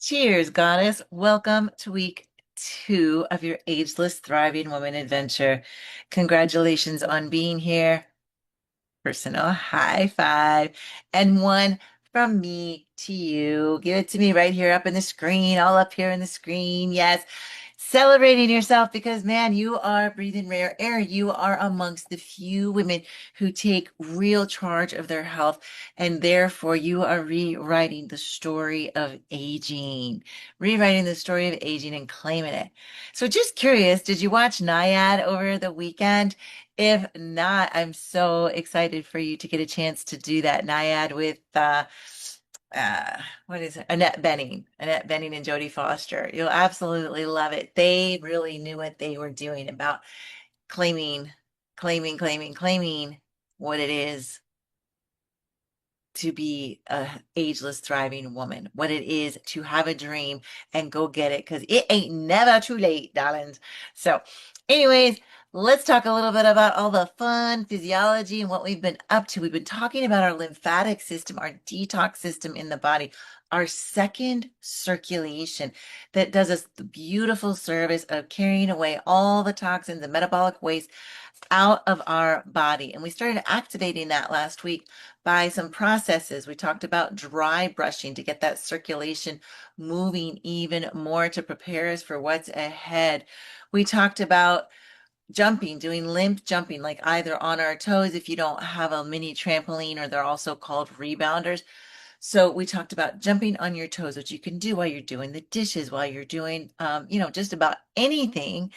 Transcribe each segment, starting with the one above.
Cheers, goddess. Welcome to week 2 of your Ageless Thriving Woman adventure. Congratulations on being here. Personal high five. And one from me to you. Give it to me right here up in the screen, all up here in the screen. Yes. Celebrating yourself because, man, you are breathing rare air. You are amongst the few women who take real charge of their health, and therefore you are rewriting the story of aging, rewriting the story of aging and claiming it. So, just curious, did you watch Naiad over the weekend? If not, I'm so excited for you to get a chance to do that Naiad with uh, what is it? Annette Benning and Jodie Foster. You'll absolutely love it. They really knew what they were doing about claiming, claiming what it is to be a ageless, thriving woman, what it is to have a dream and go get it because it ain't never too late, darlings. So, anyways, let's talk a little bit about all the fun physiology and what we've been up to. We've been talking about our lymphatic system, our detox system in the body, our second circulation that does us the beautiful service of carrying away all the toxins and metabolic waste out of our body. And we started activating that last week by some processes. We talked about dry brushing to get that circulation moving even more to prepare us for what's ahead. We talked about jumping, doing limp jumping, like either on our toes if you don't have a mini trampoline, or they're also called rebounders. So we talked about jumping on your toes, which you can do while you're doing the dishes, while you're doing, just about anything.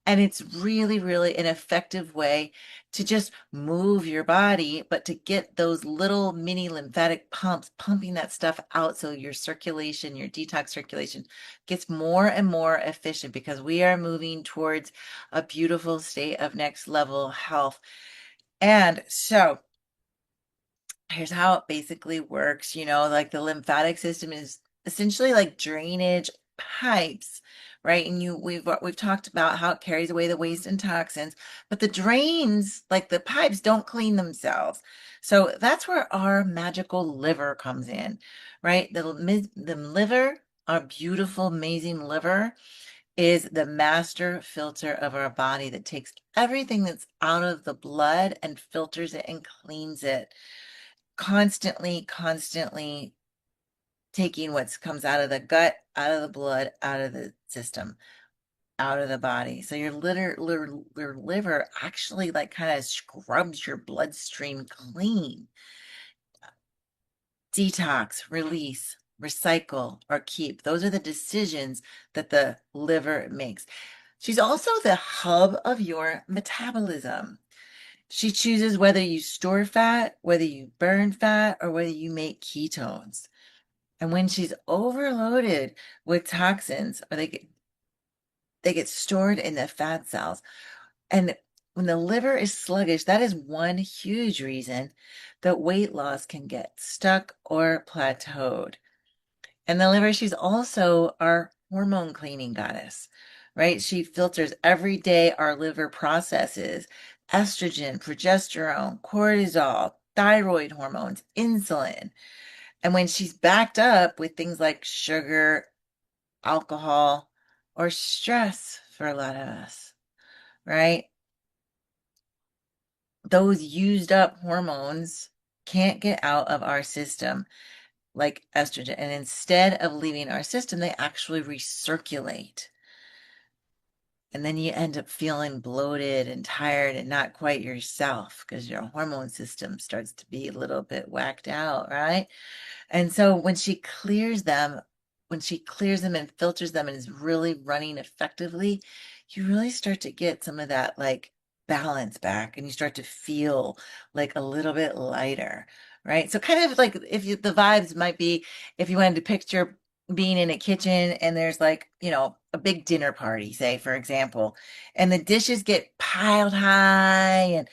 And it's really, really an effective way to just move your body, but to get those little mini lymphatic pumps pumping that stuff out so your circulation, your detox circulation gets more and more efficient because we are moving towards a beautiful state of next level health. And so here's how it basically works. Like the lymphatic system is essentially like drainage pipes, right? And we've talked about how it carries away the waste and toxins, but the drains, like the pipes, don't clean themselves. So that's where our magical liver comes in, right? The liver, our beautiful, amazing liver, is the master filter of our body that takes everything that's out of the blood and filters it and cleans it constantly taking what comes out of the gut, out of the blood, out of the system, out of the body. So your liver actually like kind of scrubs your bloodstream clean. Detox, release, recycle, or keep. Those are the decisions that the liver makes. She's also the hub of your metabolism. She chooses whether you store fat, whether you burn fat, or whether you make ketones. And when she's overloaded with toxins, or they get stored in the fat cells. And when the liver is sluggish, that is one huge reason that weight loss can get stuck or plateaued. And the liver, she's also our hormone cleaning goddess, right? She filters every day our liver processes estrogen, progesterone, cortisol, thyroid hormones, insulin. And when she's backed up with things like sugar, alcohol, or stress for a lot of us, right? Those used up hormones can't get out of our system like estrogen. And instead of leaving our system, they actually recirculate. And then you end up feeling bloated and tired and not quite yourself because your hormone system starts to be a little bit whacked out, right? And so when she clears them and filters them and is really running effectively, you really start to get some of that like balance back and you start to feel like a little bit lighter, right? So kind of like the vibes might be if you wanted to picture being in a kitchen and there's like, a big dinner party, say, for example, and the dishes get piled high and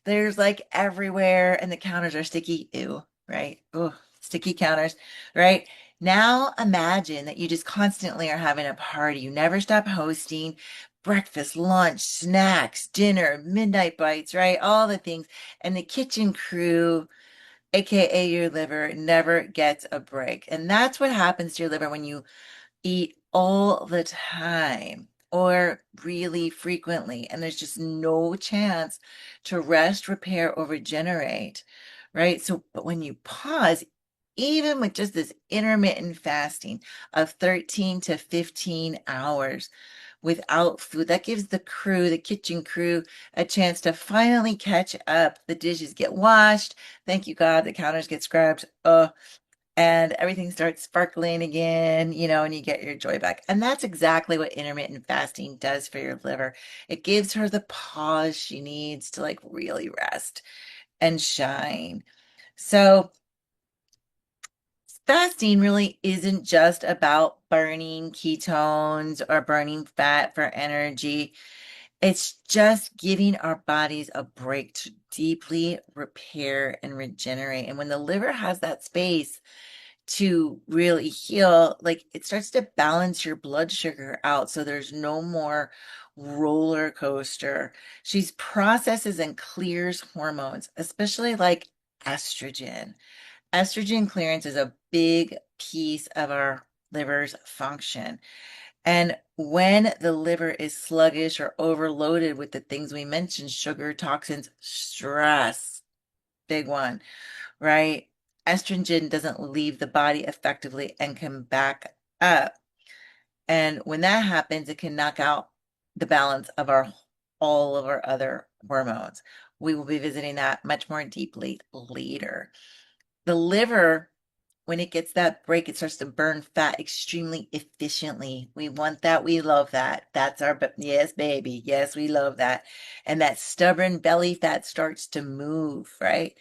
there's like everywhere and the counters are sticky. Ew, right? Oh, sticky counters, right? Now imagine that you just constantly are having a party. You never stop hosting breakfast, lunch, snacks, dinner, midnight bites, right? All the things. And the kitchen crew, AKA your liver, never gets a break. And that's what happens to your liver when you eat all the time or really frequently, and there's just no chance to rest, repair, or regenerate, right? So, but when you pause, even with just this intermittent fasting of 13 to 15 hours without food, that gives the crew, the kitchen crew, a chance to finally catch up. The dishes get washed. Thank you, God. The counters get scrubbed. And everything starts sparkling again, and you get your joy back. And that's exactly what intermittent fasting does for your liver. It gives her the pause she needs to like really rest and shine. So, fasting really isn't just about burning ketones or burning fat for energy. It's just giving our bodies a break to deeply repair and regenerate. And when the liver has that space to really heal, like it starts to balance your blood sugar out so there's no more roller coaster. She processes and clears hormones, especially like estrogen. Estrogen clearance is a big piece of our liver's function. And when the liver is sluggish or overloaded with the things we mentioned, sugar, toxins, stress, big one, right? Estrogen doesn't leave the body effectively and can back up. And when that happens, it can knock out the balance of our all of our other hormones. We will be visiting that much more deeply later. The liver, when it gets that break, it starts to burn fat extremely efficiently. We want that. We love that. That's our, yes, baby. Yes, we love that. And that stubborn belly fat starts to move, right?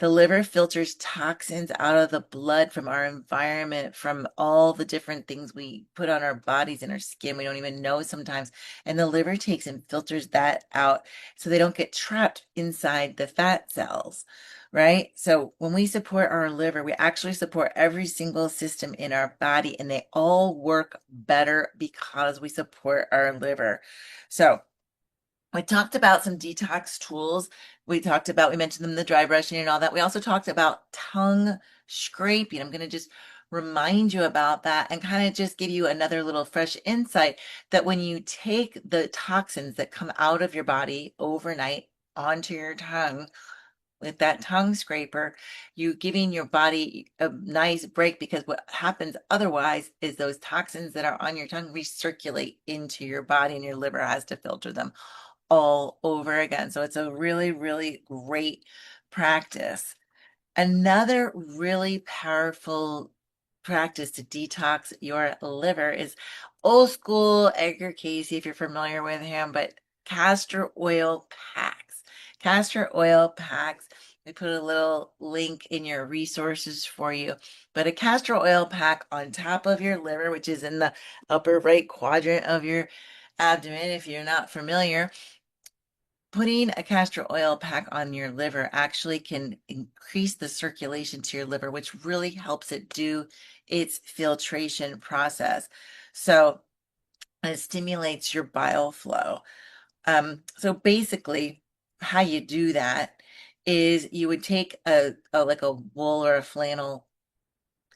The liver filters toxins out of the blood from our environment, from all the different things we put on our bodies and our skin. We don't even know sometimes. And the liver takes and filters that out so they don't get trapped inside the fat cells, right? So when we support our liver, we actually support every single system in our body, and they all work better because we support our liver. So we talked about some detox tools. We mentioned them, the dry brushing and all that. We also talked about tongue scraping. I'm going to just remind you about that and kind of just give you another little fresh insight that when you take the toxins that come out of your body overnight onto your tongue, with that tongue scraper, you giving your body a nice break, because what happens otherwise is those toxins that are on your tongue recirculate into your body and your liver has to filter them all over again. So it's a really, really great practice. Another really powerful practice to detox your liver is old school Edgar Casey, if you're familiar with him, but castor oil packs. Castor oil packs. We put a little link in your resources for you. But a castor oil pack on top of your liver, which is in the upper right quadrant of your abdomen, if you're not familiar, putting a castor oil pack on your liver actually can increase the circulation to your liver, which really helps it do its filtration process. So it stimulates your bile flow. So basically, how you do that is you would take a like a wool or a flannel,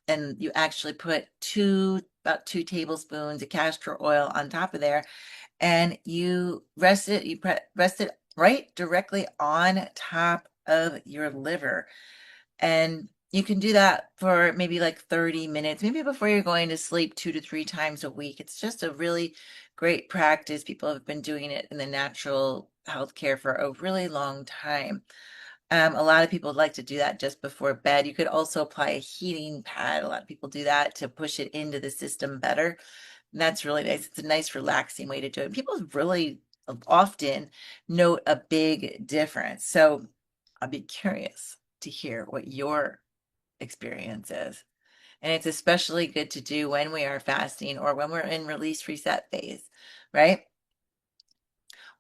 and you actually put about 2 tablespoons of castor oil on top of there, and you rest it right directly on top of your liver. And you can do that for maybe like 30 minutes, maybe before you're going to sleep, 2 to 3 times a week. It's just a really great practice. People have been doing it in the natural healthcare for a really long time. A lot of people like to do that just before bed. You could also apply a heating pad. A lot of people do that to push it into the system better. And that's really nice. It's a nice, relaxing way to do it. People really often note a big difference. So I'd be curious to hear what your experience is. And it's especially good to do when we are fasting or when we're in release reset phase, right?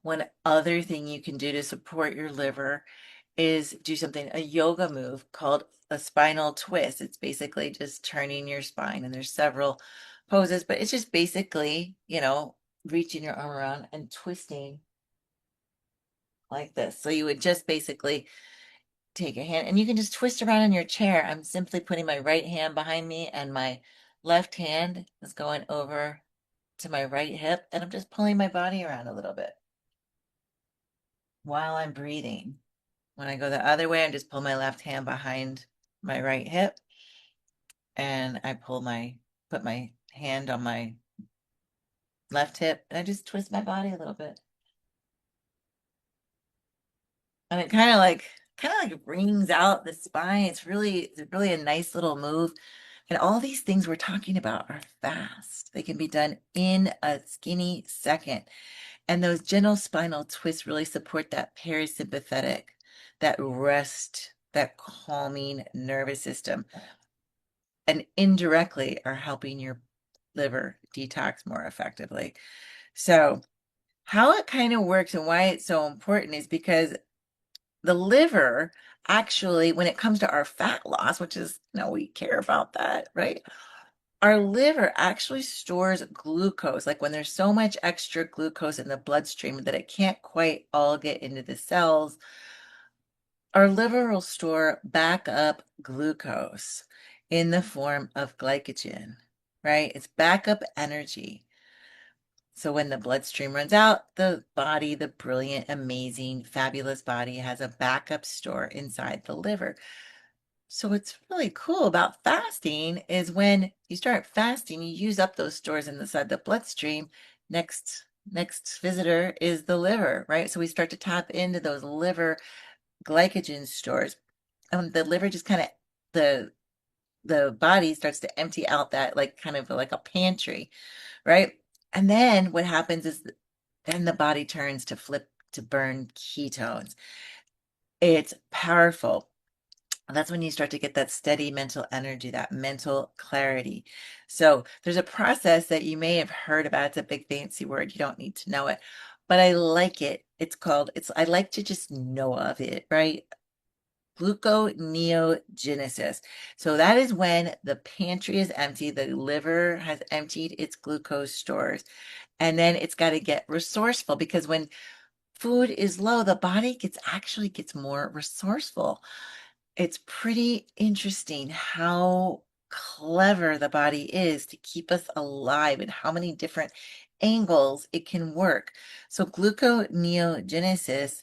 One other thing you can do to support your liver is do a yoga move called a spinal twist. It's basically just turning your spine, and there's several poses, but it's just basically, reaching your arm around and twisting like this. So you would just basically take a hand and you can just twist around in your chair. I'm simply putting my right hand behind me and my Left hand is going over to my right hip, and I'm just pulling my body around a little bit while I'm breathing. When I go the other way, I just pull my left hand behind my right hip and I put my hand on my left hip and I just twist my body a little bit. And it kind of like wrings out the spine. It's really a nice little move. And all these things we're talking about are fast. They can be done in a skinny second. And those gentle spinal twists really support that parasympathetic, that rest, that calming nervous system, and indirectly are helping your liver detox more effectively. So, how it kind of works and why it's so important is because the liver actually, when it comes to our fat loss, which is, we care about that, right? Our liver actually stores glucose. Like when there's so much extra glucose in the bloodstream that it can't quite all get into the cells, our liver will store backup glucose in the form of glycogen, right? It's backup energy. So when the bloodstream runs out, the body, the brilliant, amazing, fabulous body has a backup store inside the liver. So what's really cool about fasting is when you start fasting, you use up those stores inside the bloodstream. Next visitor is the liver, right? So we start to tap into those liver glycogen stores. The liver just kind of the body starts to empty out that like kind of like a pantry, right? And then what happens is then the body turns to flip to burn ketones. It's powerful. That's when you start to get that steady mental energy, that mental clarity. So there's a process that you may have heard about. It's a big fancy word. You don't need to know it, but I like it. I like to just know of it, right? Gluconeogenesis. So that is when the pantry is empty, the liver has emptied its glucose stores, and then it's got to get resourceful because when food is low, the body actually gets more resourceful. It's pretty interesting how clever the body is to keep us alive and how many different angles it can work. So gluconeogenesis,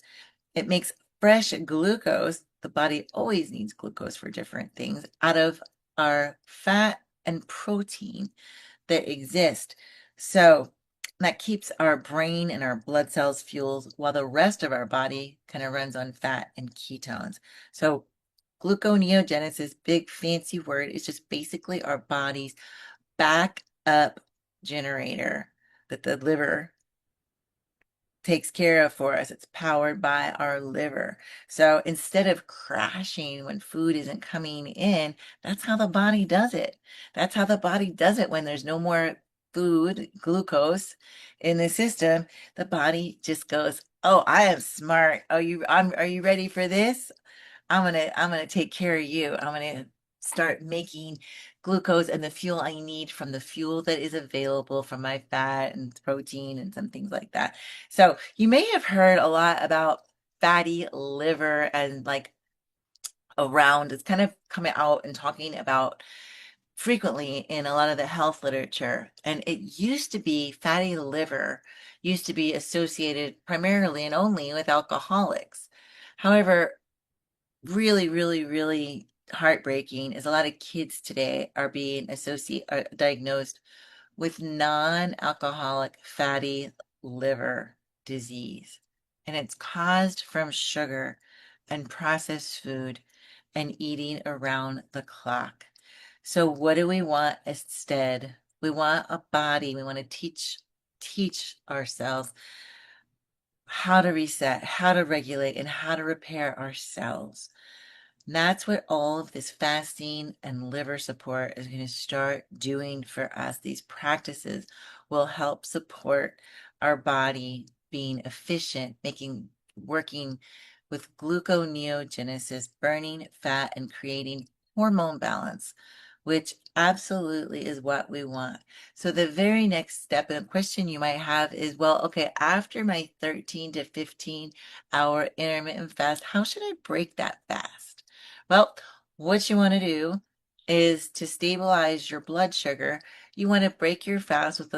it makes fresh glucose. The body always needs glucose for different things out of our fat and protein that exist. So that keeps our brain and our blood cells fueled while the rest of our body kind of runs on fat and ketones. So gluconeogenesis, big fancy word, is just basically our body's backup generator that the liver takes care of for us. It's powered by our liver. So instead of crashing when food isn't coming in, that's how the body does it. That's how the body does it when there's no more food, glucose in the system. The body just goes, "Oh, I am smart. Are you ready for this? I'm gonna take care of you. I'm gonna start making glucose and the fuel I need from the fuel that is available from my fat and protein and some things like that." So you may have heard a lot about fatty liver and like around it's kind of coming out and talking about frequently in a lot of the health literature. And it used to be fatty liver used to be associated primarily and only with alcoholics. However, really, really, really heartbreaking is a lot of kids today are being diagnosed with non-alcoholic fatty liver disease. And it's caused from sugar and processed food and eating around the clock. So what do we want instead? We want a body. We want to teach ourselves how to reset, how to regulate, and how to repair ourselves. And that's what all of this fasting and liver support is going to start doing for us. These practices will help support our body being efficient, working with gluconeogenesis, burning fat, and creating hormone balance, which absolutely is what we want. So the very next step and question you might have is, well, okay, after my 13 to 15-hour intermittent fast, how should I break that fast? Well, what you want to do is to stabilize your blood sugar. You want to break your fast with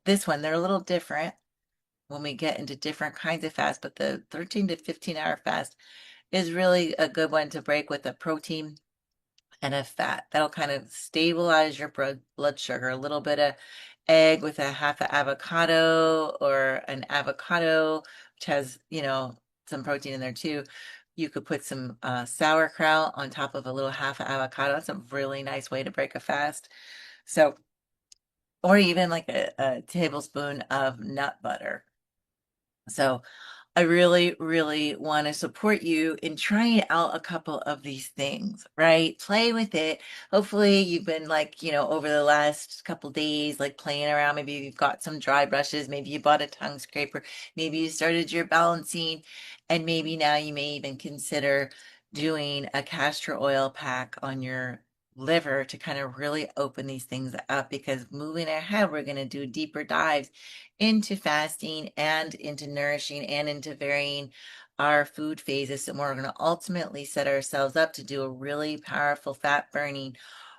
this one. They're a little different when we get into different kinds of fast, but the 13 to 15-hour fast is really a good one to break with a protein and a fat. That'll kind of stabilize your blood sugar. A little bit of egg with a half a avocado or an avocado, which has, some protein in there too. You could put some sauerkraut on top of a little half a avocado. That's a really nice way to break a fast. So, or even like a tablespoon of nut butter. So I really, really want to support you in trying out a couple of these things, right? Play with it. Hopefully, you've been like, over the last couple days, like playing around. Maybe you've got some dry brushes. Maybe you bought a tongue scraper. Maybe you started your balancing. And maybe now you may even consider doing a castor oil pack on your liver to kind of really open these things up, because moving ahead, we're going to do deeper dives into fasting and into nourishing and into varying our food phases. And we're going to ultimately set ourselves up to do a really powerful fat burning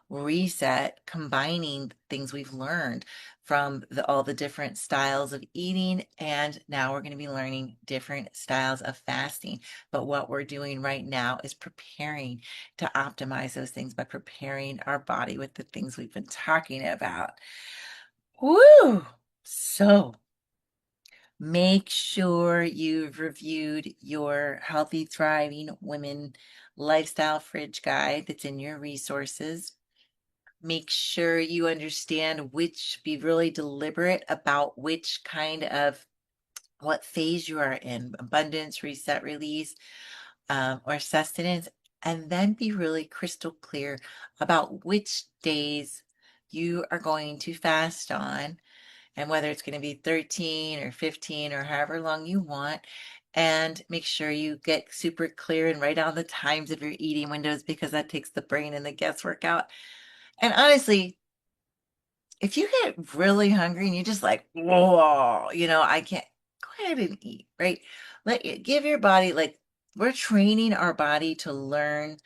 reset, combining things we've learned from all the different styles of eating. And now we're going to be learning different styles of fasting. But what we're doing right now is preparing to optimize those things by preparing our body with the things we've been talking about. Woo! So, make sure you've reviewed your Healthy Thriving Women Lifestyle Fridge Guide that's in your resources. Make sure you understand be really deliberate about which kind of what phase you are in: abundance, reset, release, or sustenance. And then be really crystal clear about which days you are going to fast on, and whether it's going to be 13 or 15 or however long you want. And make sure you get super clear and write down the times of your eating windows, because that takes the brain and the guesswork out. And honestly, if you get really hungry and you're just like, whoa, I can't, go ahead and eat, right? Give your body, like, we're training our body to learn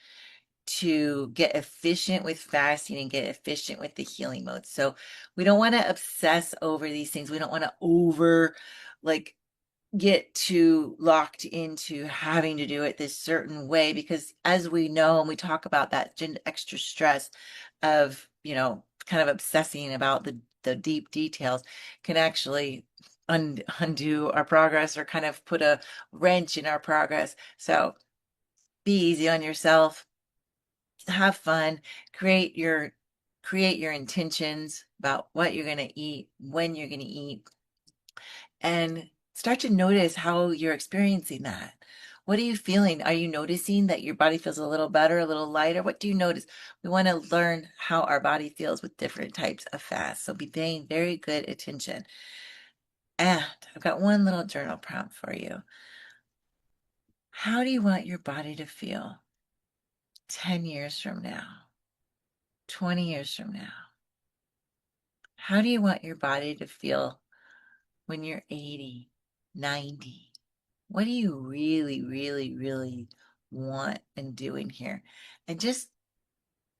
to get efficient with fasting and get efficient with the healing mode. So we don't want to obsess over these things. We don't want to like get too locked into having to do it this certain way, because as we know, and we talk about that extra stress of, kind of obsessing about the deep details, can actually undo our progress or kind of put a wrench in our progress. So be easy on yourself, have fun, create your intentions about what you're going to eat, when you're going to eat, and start to notice how you're experiencing that. What are you feeling? Are you noticing that your body feels a little better, a little lighter? What do you notice? We want to learn how our body feels with different types of fast. So be paying very good attention. And I've got one little journal prompt for you. How do you want your body to feel 10 years from now, 20 years from now? How do you want your body to feel when you're 80, 90? What do you really, really, really want and doing here? And just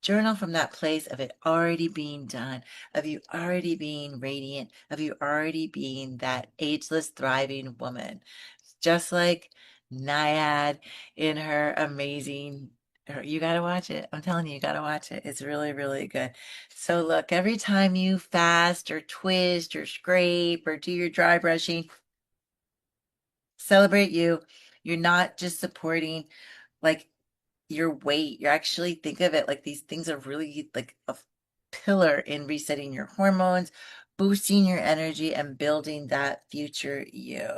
journal from that place of it already being done, of you already being radiant, of you already being that ageless, thriving woman. Just like Naiad in her amazing. You got to watch it. I'm telling you, you got to watch it. It's really, really good. So, look, every time you fast or twist or scrape or do your dry brushing, celebrate you. You're not just supporting like your weight. You actually think of it like these things are really like a pillar in resetting your hormones, boosting your energy, and building that future you.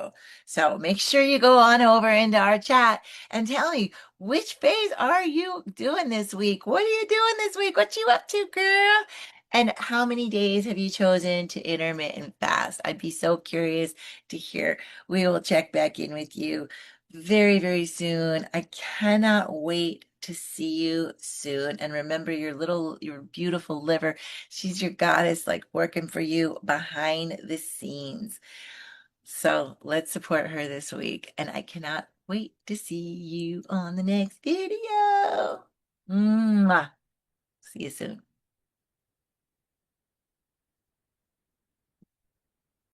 So make sure you go on over into our chat and tell me, which phase are you doing this week? What are you doing this week? What you up to, girl? And how many days have you chosen to intermittent fast? I'd be so curious to hear. We will check back in with you very, very soon. I cannot wait to see you soon. And remember your beautiful liver. She's your goddess, like working for you behind the scenes. So let's support her this week. And I cannot wait to see you on the next video. Mwah. See you soon.